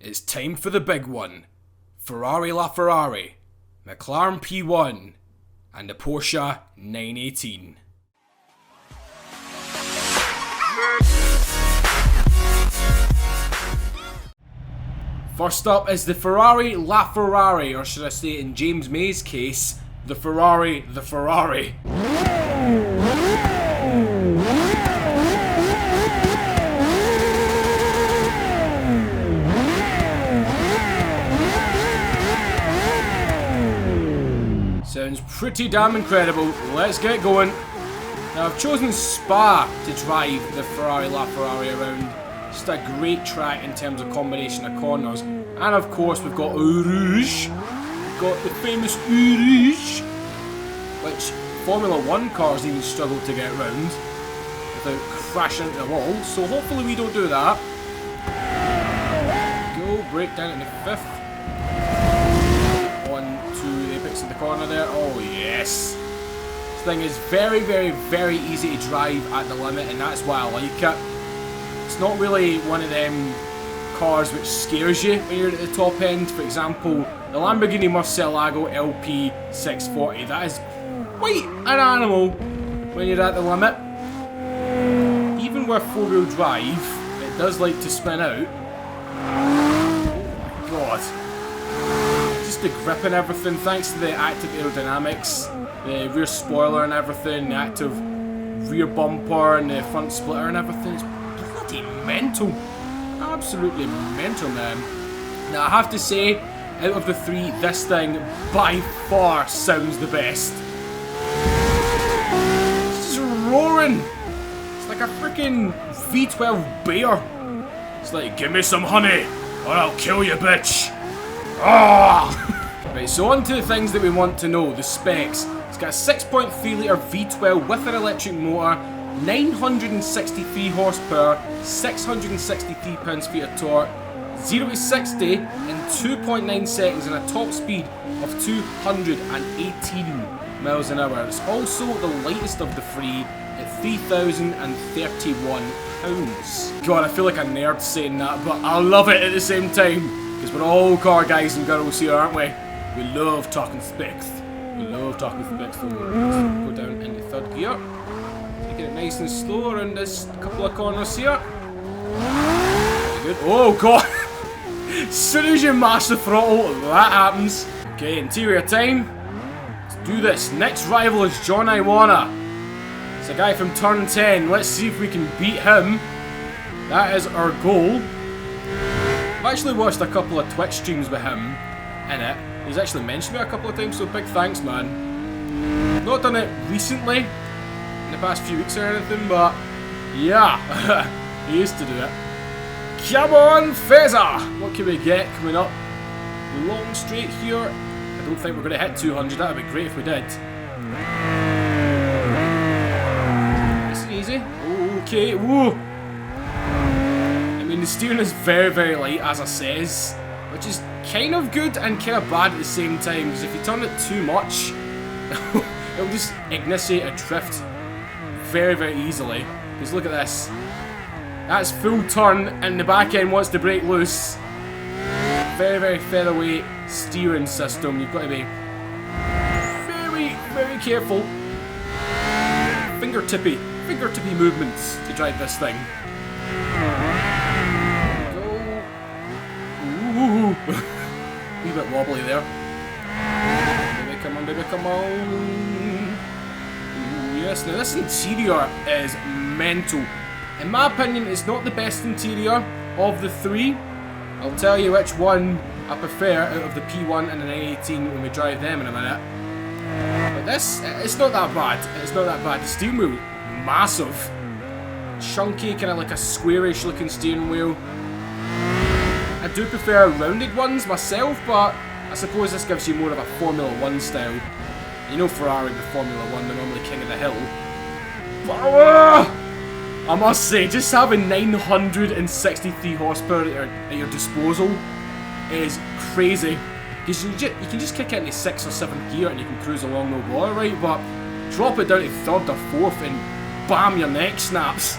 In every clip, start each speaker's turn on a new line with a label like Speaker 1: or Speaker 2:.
Speaker 1: It's time for the big one. Ferrari LaFerrari, McLaren P1, and the Porsche 918. First up is the Ferrari LaFerrari, or should I say in James May's case, the Ferrari LaFerrari. Sounds pretty damn incredible. Let's get going. Now I've chosen Spa to drive the Ferrari LaFerrari around. Just a great track in terms of combination of corners. And of course we've got Eau Rouge. We've got the famous Eau Rouge, which Formula 1 cars even struggle to get around without crashing into the wall. So hopefully we don't do that. Go, brake down in the fifth. In the corner there. Oh yes, this thing is very easy to drive at the limit, and that's why I like it. It's not really one of them cars which scares you when you're at the top end. For example, the Lamborghini Murcielago LP640, that is quite an animal when you're at the limit. Even with four-wheel drive, it does like to spin out. Oh my god. The grip and everything, thanks to the active aerodynamics, the rear spoiler and everything, the active rear bumper and the front splitter and everything, it's bloody mental. Absolutely mental, man. Now I have to say, out of the three, this thing by far sounds the best. It's just roaring. It's like a freaking V12 bear. It's like, give me some honey or I'll kill you, bitch. Oh! Right, so on to the things that we want to know, the specs. It's got a 6.3 litre V12 with an electric motor, 963 horsepower, 663 pounds-feet of torque, 0 to 60 in 2.9 seconds and a top speed of 218 miles an hour. It's also the lightest of the three at 3,031 pounds. God, I feel like a nerd saying that, but I love it at the same time. Because we're all car guys and girls here, aren't we? We love talking specs. We love talking specs. So let's go down into third gear. Taking it nice and slow around this couple of corners here. Good. Oh god! As soon as you mash the throttle, that happens. Okay, interior time. Let's do this. Next rival is John Iwana. It's a guy from turn 10. Let's see if we can beat him. That is our goal. I've actually watched a couple of Twitch streams with him in it. He's actually mentioned me a couple of times, so big thanks, man. Not done it recently, in the past few weeks or anything, but yeah, he used to do it. Come on, Fezza! What can we get coming up? Long straight here. I don't think we're going to hit 200, that would be great if we did. Nice and easy. Okay, whoa! The steering is very light, as I says, which is kind of good and kind of bad at the same time, because if you turn it too much, it'll just initiate a drift very easily. Because look at this. That's full turn, and the back end wants to break loose. Very featherweight steering system. You've got to be very careful. Fingertippy movements to drive this thing. Ooh, a wee bit wobbly there. Baby, come on, baby, come on. Ooh, yes, now this interior is mental. In my opinion, it's not the best interior of the three. I'll tell you which one I prefer out of the P1 and the 918 when we drive them in a minute. But this, it's not that bad. It's not that bad. The steering wheel, massive. Chunky, kind of like a squarish looking steering wheel. I do prefer rounded ones myself, but I suppose this gives you more of a Formula 1 style. You know Ferrari with Formula 1, they're normally king of the hill. But, I must say, just having 963 horsepower at your disposal is crazy. Because you can just kick it into 6th or 7th gear and you can cruise along no bother, right? But drop it down to 3rd or 4th and bam, your neck snaps.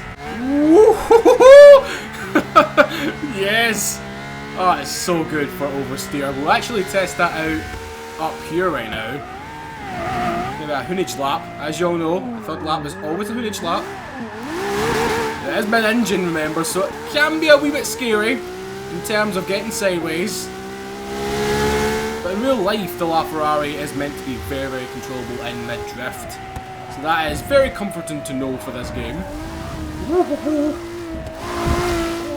Speaker 1: Yes! Oh, it's so good for oversteer. We'll actually test that out up here right now. Maybe a Hoonage lap. As you all know, a third lap is always a Hoonage lap. It is mid-engine, remember, so it can be a wee bit scary in terms of getting sideways. But in real life, the LaFerrari is meant to be very, very controllable in mid-drift. So that is very comforting to know for this game.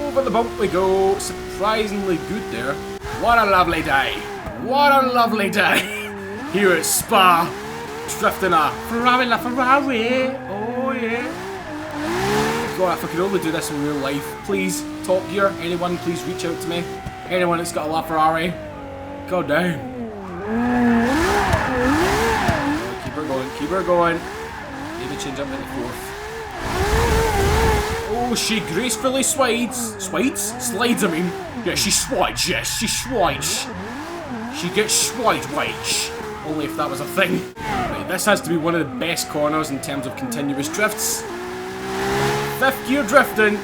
Speaker 1: Over the bump we go. Surprisingly good there. What a lovely day. What a lovely day. Here at Spa. Drifting a Ferrari LaFerrari. Oh yeah. God, if I could only do this in real life. Please, Top Gear, anyone, please reach out to me. Anyone that's got a LaFerrari. God damn. Keep her going, keep her going. Maybe change up into fourth. Oh, she gracefully slides. Slides, I mean. Yeah, she slides, yes, she slides. She gets slide wedge. Only if that was a thing. Right, this has to be one of the best corners in terms of continuous drifts. Fifth gear drifting.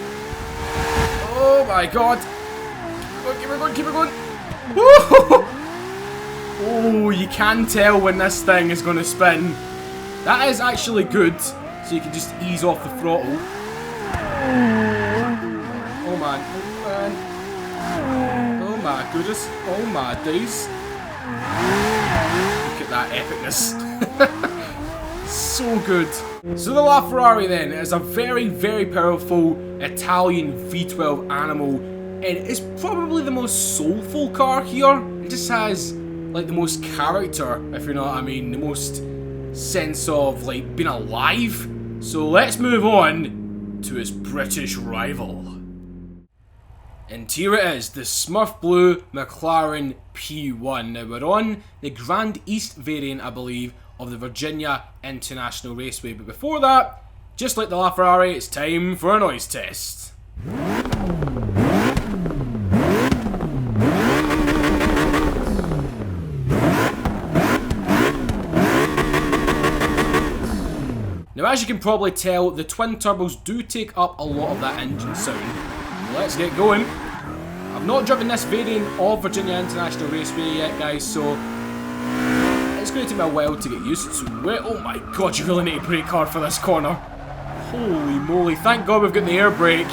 Speaker 1: Oh my god. Oh, keep her going, keep her going. Oh, you can tell when this thing is going to spin. That is actually good. So you can just ease off the throttle. Oh man, oh man. Oh my goodness. Oh my days. Look at that epicness. So good. So the LaFerrari then is a very, very powerful Italian V12 animal, and it's probably the most soulful car here. It just has like the most character, if you know what I mean, the most sense of like being alive. So let's move on to its British rival. And here it is, the Smurf Blue McLaren P1. Now we're on the Grand East variant, I believe, of the Virginia International Raceway. But before that, just like the LaFerrari, it's time for a noise test. Now as you can probably tell, the twin turbos do take up a lot of that engine sound. Let's get going. I've not driven this variant of Virginia International Raceway yet, guys, so it's going to take me a while to get used to it. Oh my god, you really need to brake hard for this corner. Holy moly, thank god we've got the air brake.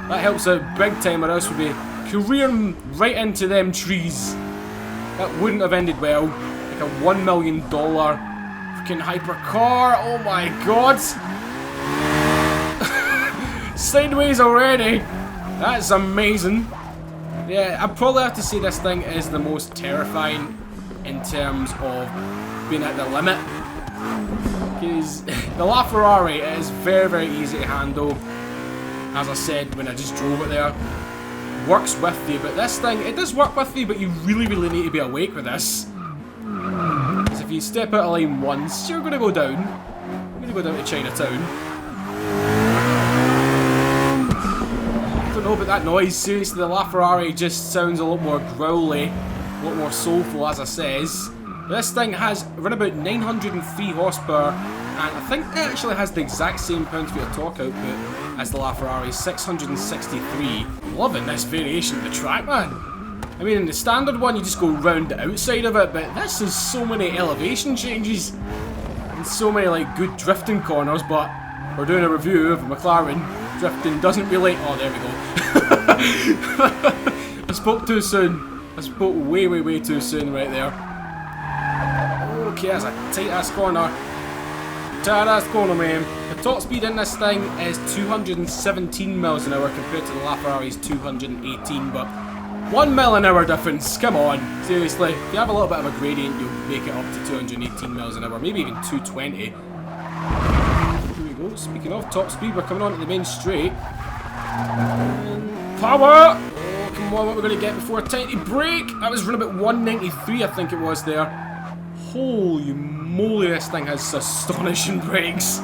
Speaker 1: That helps out big time, or else we'd be careering right into them trees. That wouldn't have ended well. Like a $1 million freaking hypercar. Oh my god. Sideways already. That's amazing. Yeah, I'd probably have to say this thing is the most terrifying in terms of being at the limit. Because the LaFerrari is very, very easy to handle. As I said when I just drove it there. Works with you, but this thing, it does work with you, but you really, really need to be awake with this. Because if you step out of line once, you're going to go down. You're going to go down to Chinatown. I don't know about that noise, seriously, the LaFerrari just sounds a lot more growly, a lot more soulful, as I says. This thing has around about 903 horsepower, and I think it actually has the exact same pound-feet of torque output as the LaFerrari, 663. Loving this variation of the track, man. I mean, in the standard one, you just go round the outside of it, but this has so many elevation changes, and so many, like, good drifting corners, but we're doing a review of McLaren. Drifting doesn't relate. Oh, there we go. I spoke too soon. I spoke way, way, way too soon right there. Okay, that's a tight-ass corner. Tight-ass corner, man. The top speed in this thing is 217 miles an hour compared to the LaFerrari's 218, but 1 mile an hour difference. Come on, seriously. If you have a little bit of a gradient, you'll make it up to 218 miles an hour, maybe even 220. Speaking of top speed, we're coming on to the main straight. And power! Oh, come on, what we're going to get before a tiny break. That was around about 193, I think it was there. Holy moly, this thing has astonishing brakes.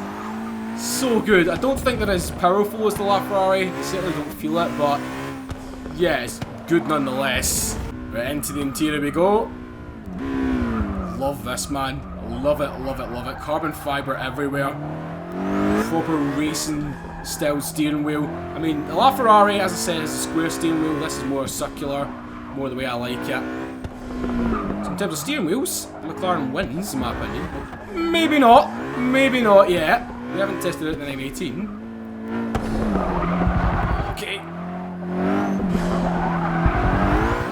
Speaker 1: So good. I don't think they're as powerful as the LaFerrari. I certainly don't feel it, but yeah, it's good nonetheless. Right, into the interior we go. Love this, man. Love it, love it, love it. Carbon fibre everywhere. Proper racing style steering wheel. I mean, the LaFerrari, as I said, is a square steering wheel. This is more circular. more the way I like it. So in terms of steering wheels, the McLaren wins, in my opinion. But maybe not. Maybe not yet. We haven't tested it in the M18. Okay.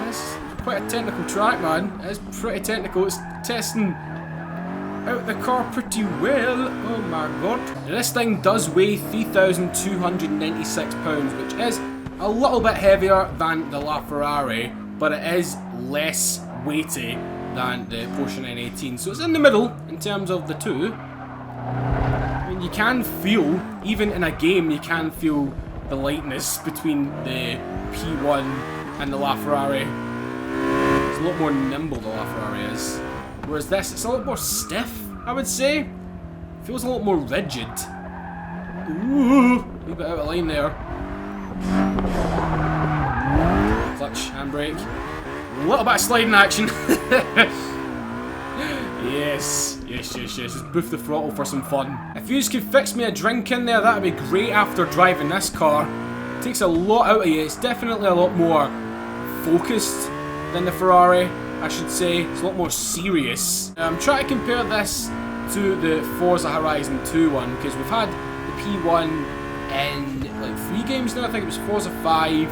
Speaker 1: That's quite a technical track, man. It's pretty technical. It's testing out the car pretty well. Oh my god. Now, this thing does weigh 3,296 pounds, which is a little bit heavier than the LaFerrari, but it is less weighty than the Porsche 918. So it's in the middle in terms of the two. I mean, you can feel, even in a game, you can feel the lightness between the P1 and the LaFerrari. It's a lot more nimble, the LaFerrari is. Whereas this, it's a lot more stiff, I would say. Feels a lot more rigid. Ooh, a little bit out of line there. Clutch, handbrake. A little bit of sliding action. Yes. Just boof the throttle for some fun. If you could fix me a drink in there, that would be great after driving this car. It takes a lot out of you. It's definitely a lot more focused than the Ferrari, I should say. It's a lot more serious. I'm trying to compare this to the Forza Horizon 2 one, because we've had the P1 in like 3 games now. I think it was Forza 5,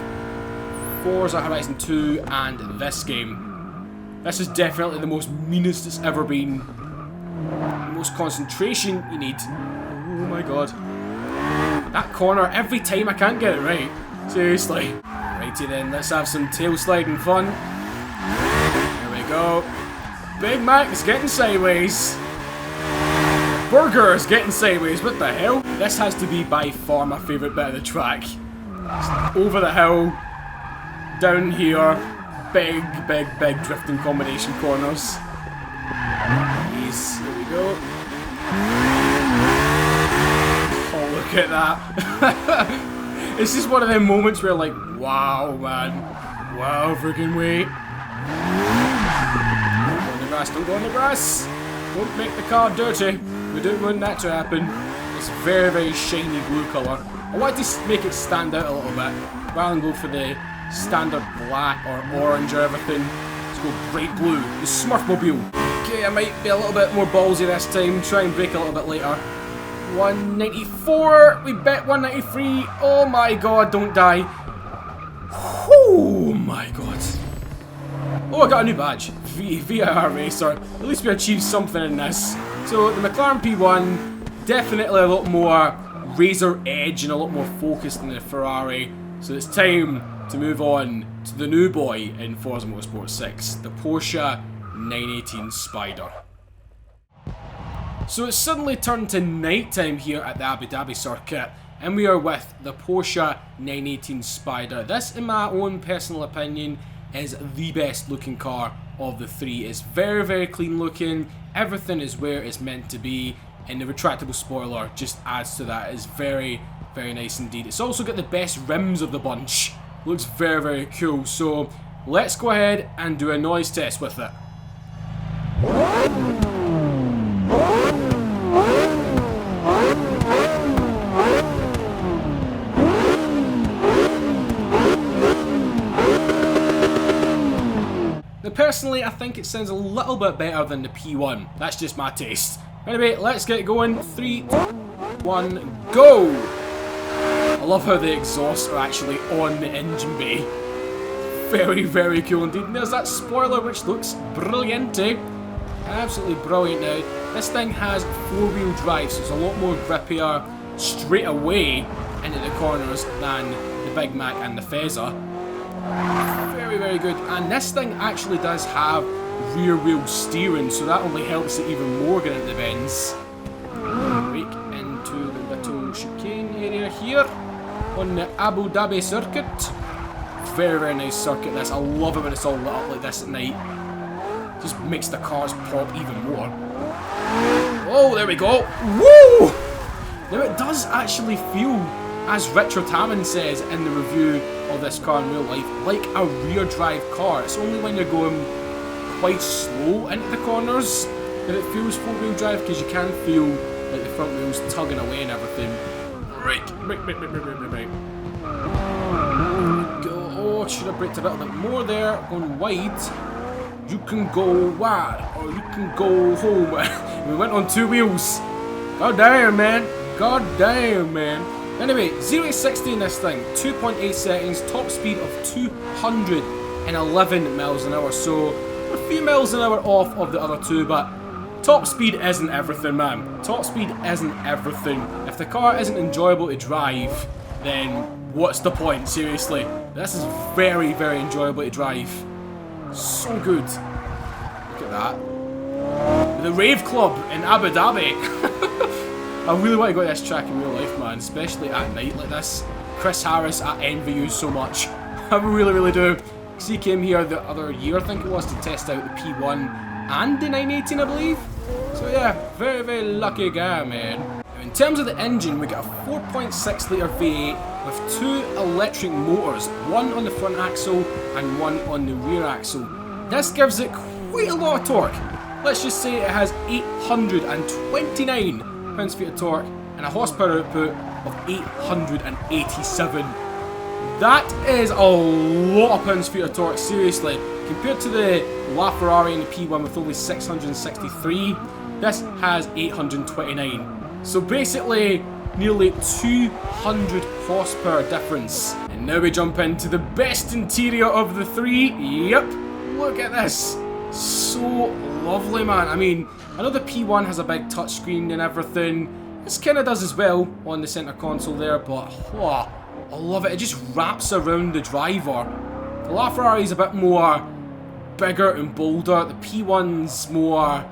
Speaker 1: Forza Horizon 2, and this game. This is definitely the most meanest it's ever been. The most concentration you need. Oh my god. That corner, every time I can't get it right. Seriously. Righty then, let's have some tail sliding fun. There we go. Big Mac is getting sideways. Burger is getting sideways, what the hell? This has to be by far my favourite bit of the track. Just over the hill, down here, big drifting combination corners. Yes, here we go. Oh, look at that. It's just one of them moments where like, wow, man. Wow, freaking wait. Don't go on the grass, don't go on the grass. Don't make the car dirty. We don't want that to happen. It's very shiny blue colour. I want to make it stand out a little bit, rather than go for the standard black or orange or everything. Let's go bright blue, the Smurfmobile. Okay, I might be a little bit more ballsy this time, try and brake a little bit later. 194, we bet 193. Oh my god, don't die. Oh my god. Oh, I got a new badge. VIR Racer. At least we achieved something in this. So, the McLaren P1, definitely a lot more razor edge and a lot more focused than the Ferrari. So it's time to move on to the new boy in Forza Motorsport 6, the Porsche 918 Spider. So it's suddenly turned to night time here at the Abu Dhabi circuit, and we are with the Porsche 918 Spider. This, in my own personal opinion, is the best looking car of the three. It's very clean looking, everything is where it's meant to be, and the retractable spoiler just adds to that. It's very nice indeed. It's also got the best rims of the bunch. Looks very cool. So let's go ahead and do a noise test with it. Now personally, I think it sounds a little bit better than the P1. That's just my taste. Anyway, let's get going. 3, 2, 1, go! I love how the exhausts are actually on the engine bay. Very cool indeed. And there's that spoiler which looks brilliant, eh? Absolutely brilliant now. This thing has 4-wheel drive, so it's a lot more grippier straight away into the corners than the Big Mac and the Fezza. Very good. And this thing actually does have rear wheel steering, so that only helps it even more getting into the bends. Brake into the little chicane area here on the Abu Dhabi circuit. Very nice circuit this. I love it when it's all lit up like this at night. Just makes the cars pop even more. Oh, there we go. Woo! Now it does actually feel, as Richard Hammond says in the review of this car in real life, like a rear drive car. It's only when you're going quite slow into the corners that it feels 4-wheel drive, because you can feel like the front wheels tugging away and everything. Right. Go. Oh, Should have braked a little bit more there. Going wide. You can go wide, or you can go home. We went on 2 wheels. God damn, man. God damn, man. Anyway, 0 to 60 in this thing. 2.8 seconds. Top speed of 211 miles an hour. So, we're a few miles an hour off of the other two, but top speed isn't everything, man. Top speed isn't everything. If the car isn't enjoyable to drive, then what's the point? Seriously. This is very, very enjoyable to drive. So good. Look at that. The Rave Club in Abu Dhabi. I really want to go to this track in real life, man. Especially at night like this. Chris Harris, I envy you so much. I really, really do. Because he came here the other year, I think it was, to test out the P1 and the 918, I believe. So yeah, very, very lucky guy, man. Now, in terms of the engine, we got a 4.6 litre V8 with 2 electric motors, one on the front axle and one on the rear axle. This gives it quite a lot of torque. Let's just say it has 829 pounds-feet of torque and a horsepower output of 887. That is a lot of pounds-feet of torque, seriously. Compared to the LaFerrari and the P1 with only 663, this has 829. So basically, nearly 200 horsepower difference. And now we jump into the best interior of the three. Yep, look at this. So lovely, man. I mean, I know the P1 has a big touchscreen and everything. This kind of does as well on the center console there, but oh, I love it. It just wraps around the driver. The LaFerrari is a bit more bigger and bolder. The P1's more...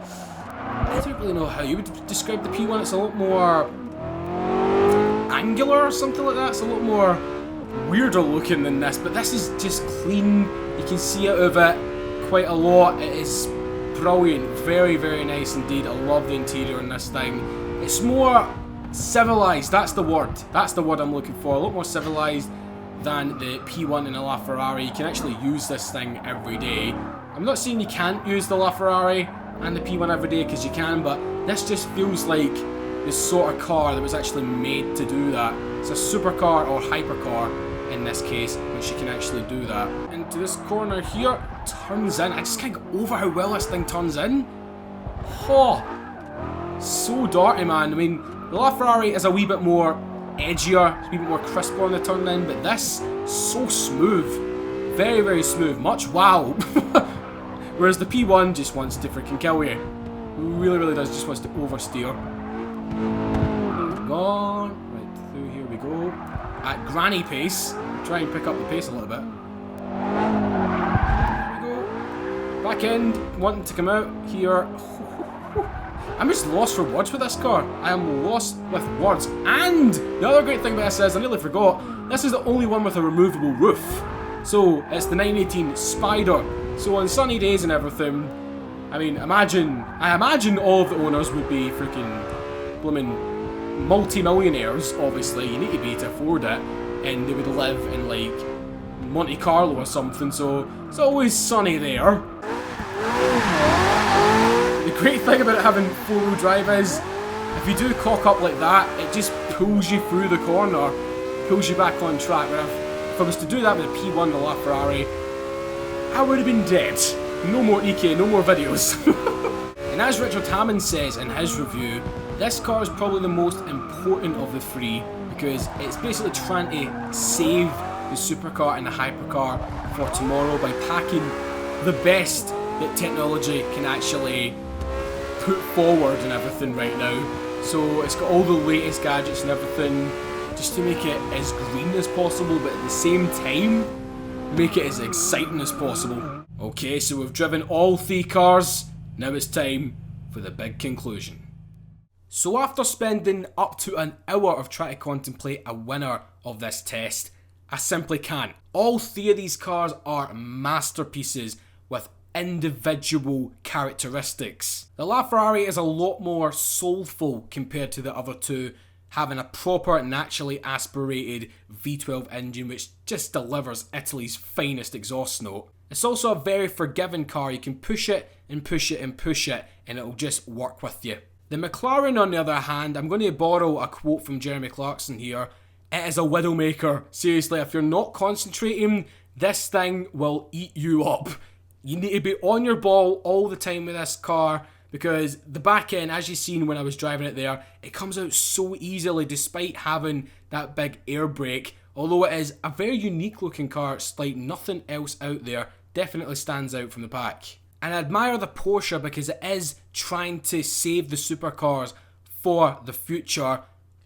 Speaker 1: I don't really know how you would describe the P1. It's a lot more angular or something like that. It's a lot more weirder looking than this, but this is just clean. You can see out of it quite a lot. It is brilliant. Very, very nice indeed. I love the interior in this thing. It's more civilized. That's the word. That's the word I'm looking for. A lot more civilized than the P1 and the LaFerrari. You can actually use this thing every day. I'm not saying you can't use the LaFerrari and the P1 every day, because you can, but this just feels like the sort of car that was actually made to do that. It's a supercar or hypercar in this case, which you can actually do that. Into this corner here, turns in. I just can't get over how well this thing turns in. Oh, so darty, man. I mean, the LaFerrari is a wee bit more edgier, a wee bit more crisper on the turn in, but this, so smooth. Very, very smooth. Much wow. Whereas the P1 just wants to freaking kill you. Really, really does. Just wants to oversteer. Gone. Right through here we go. At granny pace. Try and pick up the pace a little bit. There we go. Back end. Wanting to come out here. I'm just lost for words with this car. I am lost with words. And the other great thing about this is, I nearly forgot, this is the only one with a removable roof. So it's the 918 Spider. So on sunny days and everything, I mean, I imagine all of the owners would be freaking blooming multi-millionaires, obviously. You need to be to afford it. And they would live in, like, Monte Carlo or something, so it's always sunny there. The great thing about having four-wheel drive is, if you do cock up like that, it just pulls you through the corner, pulls you back on track. But if I was to do that with a P1 or LaFerrari, I would have been dead. No more EK, no more videos. And as Richard Hammond says in his review, this car is probably the most important of the three, because it's basically trying to save the supercar and the hypercar for tomorrow by packing the best that technology can actually put forward and everything right now. So it's got all the latest gadgets and everything, just to make it as green as possible, but at the same time, make it as exciting as possible. Okay, so we've driven all three cars. Now it's time for the big conclusion. So after spending up to an hour of trying to contemplate a winner of this test, I simply can't. All three of these cars are masterpieces with individual characteristics. The LaFerrari is a lot more soulful compared to the other two, having a proper naturally aspirated V12 engine which just delivers Italy's finest exhaust note. It's also a very forgiving car. You can push it and push it and push it and it'll just work with you. The McLaren, on the other hand, I'm going to borrow a quote from Jeremy Clarkson here. It is a widowmaker. Seriously, if you're not concentrating, this thing will eat you up. You need to be on your ball all the time with this car, because the back end, as you've seen when I was driving it there, it comes out so easily despite having that big air brake. Although it is a very unique looking car, it's like nothing else out there, definitely stands out from the pack. And I admire the Porsche because it is trying to save the supercars for the future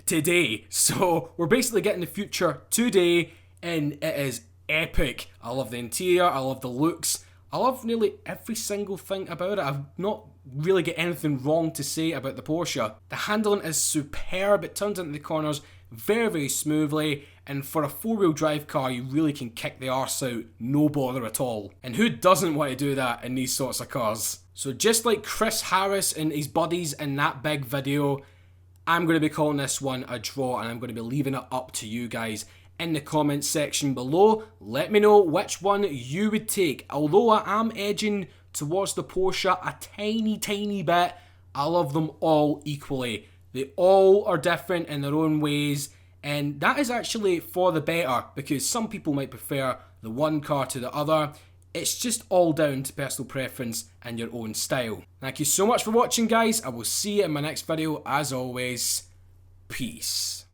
Speaker 1: today. So we're basically getting the future today, and it is epic. I love the interior, I love the looks, I love nearly every single thing about it. I've not really got anything wrong to say about the Porsche. The handling is superb, it turns into the corners very, very smoothly, and for a four-wheel drive car you really can kick the arse out, no bother at all. And who doesn't want to do that in these sorts of cars? So just like Chris Harris and his buddies in that big video, I'm going to be calling this one a draw, and I'm going to be leaving it up to you guys in the comments section below. Let me know which one you would take. Although I am edging towards the Porsche a tiny bit, I love them all equally. They all are different in their own ways, and that is actually for the better, because some people might prefer the one car to the other. It's just all down to personal preference and your own style. Thank you so much for watching, guys. I will see you in my next video. As always, peace.